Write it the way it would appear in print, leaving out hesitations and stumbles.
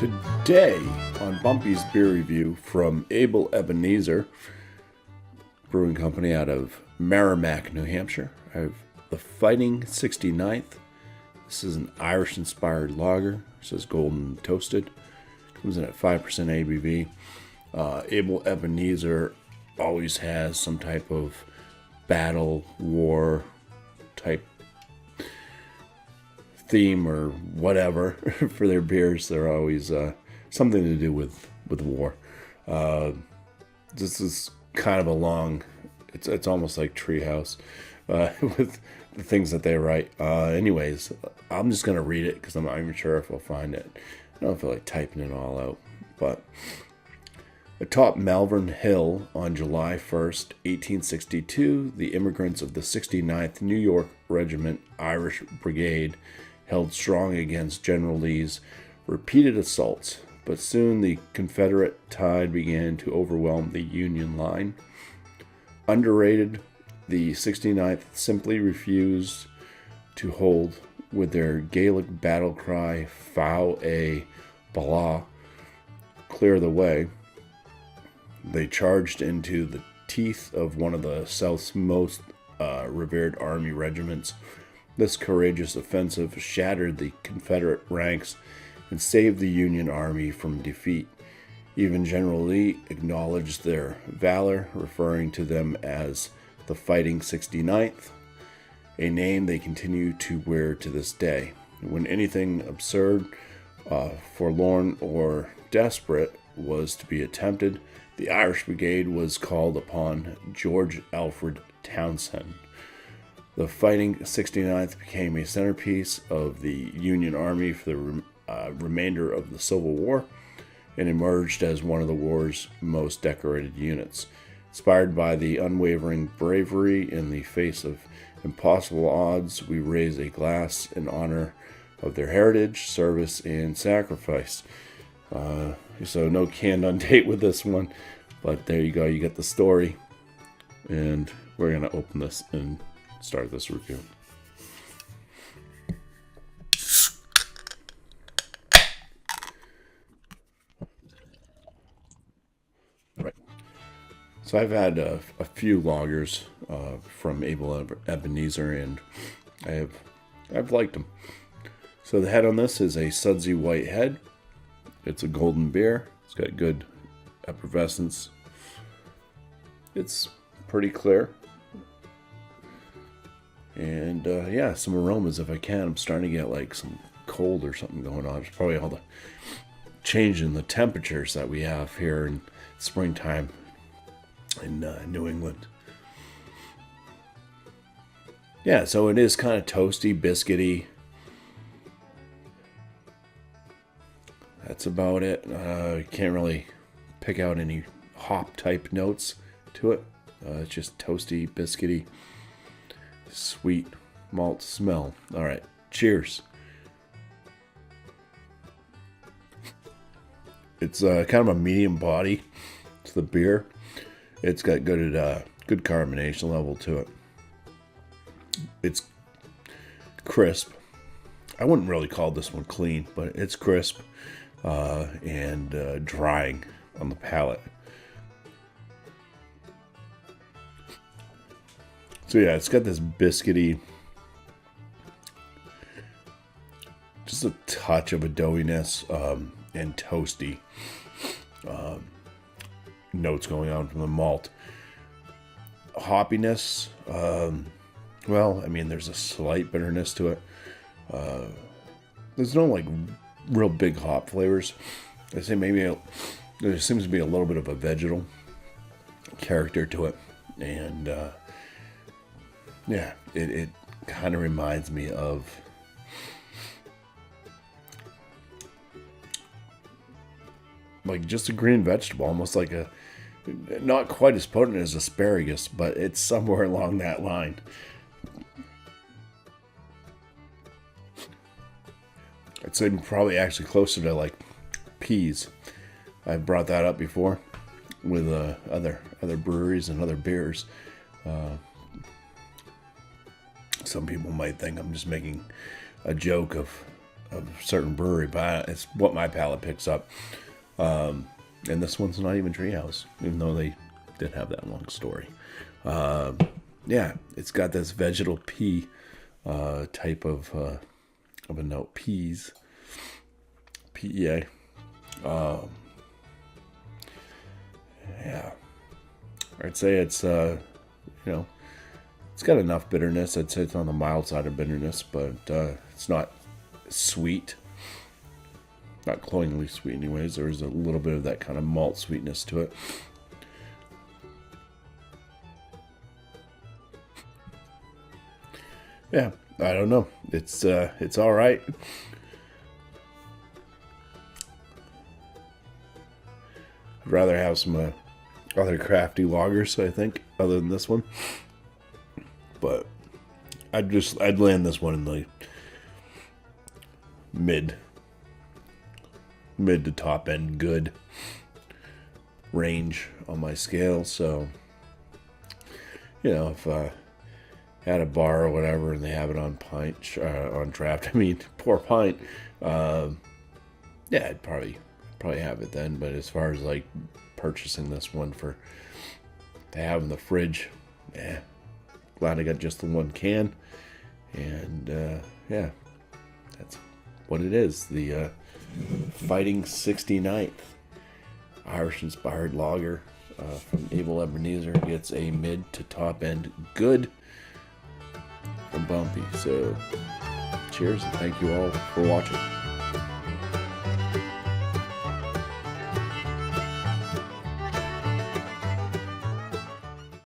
Today on BuMpY's beer review from Ebenezer Brewing Company out of Merrimack, New Hampshire, I have the Fighting 69th. This is an Irish-inspired lager. It says golden toasted. Comes in at 5% ABV. Ebenezer always has some type of battle, war type theme or whatever for their beers. They're always something to do with war. This is kind of a long, it's almost like Treehouse with the things that they write. Anyways, I'm just going to read it because I'm not even sure if I'll find it. I don't feel like typing it all out. But atop Malvern Hill on July 1st, 1862, the immigrants of the 69th New York Regiment, Irish Brigade, held strong against General Lee's repeated assaults, but soon the Confederate tide began to overwhelm the Union line. Underrated, the 69th simply refused to hold with their Gaelic battle cry, Faugh, Ballagh, clear the way. They charged into the teeth of one of the South's most revered army regiments. This courageous offensive shattered the Confederate ranks and saved the Union Army from defeat. Even General Lee acknowledged their valor, referring to them as the Fighting 69th, a name they continue to wear to this day. When anything absurd, forlorn, or desperate was to be attempted, the Irish Brigade was called upon. George Alfred Townsend. The Fighting 69th became a centerpiece of the Union Army for the remainder of the Civil War and emerged as one of the war's most decorated units. Inspired by the unwavering bravery in the face of impossible odds, we raise a glass in honor of their heritage, service, and sacrifice. So no canned on date with this one, but there you go. You get the story, and we're going to open this and start this review. Right. So I've had a few lagers from Ebenezer, and I've liked them. So the head on this is a sudsy white head. It's a golden beer. It's got good effervescence. It's pretty clear. And yeah, some aromas if I can. I'm starting to get like some cold or something going on. It's probably all the change in the temperatures that we have here in springtime in New England. Yeah, so it is kind of toasty, biscuity. That's about it. Can't really pick out any hop type notes to it. It's just toasty, biscuity, sweet malt smell. All right, cheers. It's kind of a medium body to the beer. It's got good carbonation level to it. It's crisp. I wouldn't really call this one clean, but it's crisp and drying on the palate. So yeah, it's got this biscuity, just a touch of a doughiness and toasty notes going on from the malt. Hoppiness, well, I mean, there's a slight bitterness to it. There's no like real big hop flavors. I say maybe there seems to be a little bit of a vegetal character to it, and yeah, it kind of reminds me of like just a green vegetable, almost like a, not quite as potent as asparagus, but it's somewhere along that line. I'd say probably actually closer to like peas. I've brought that up before with other breweries and other beers. Some people might think I'm just making a joke of a certain brewery, but it's what my palate picks up. And this one's not even Treehouse, even though they did have that long story. Yeah, it's got this vegetal pea type of a note. Peas. PEA. Yeah. I'd say it's, it's got enough bitterness. I'd say it's on the mild side of bitterness, but it's not sweet. Not cloyingly sweet anyways. There's a little bit of that kind of malt sweetness to it. Yeah, I don't know. It's all right. I'd rather have some other crafty lagers, I think, other than this one. But I'd land this one in the mid to top end good range on my scale. So, if I had a bar or whatever and they have it on on draft, pour pint, yeah, I'd probably have it then. But as far as like purchasing this one to have in the fridge, glad I got just the one can. And yeah, that's what it is. The Fighting 69th Irish inspired lager from Ebenezer gets a mid to top end good from BuMpy. So cheers and thank you all for watching.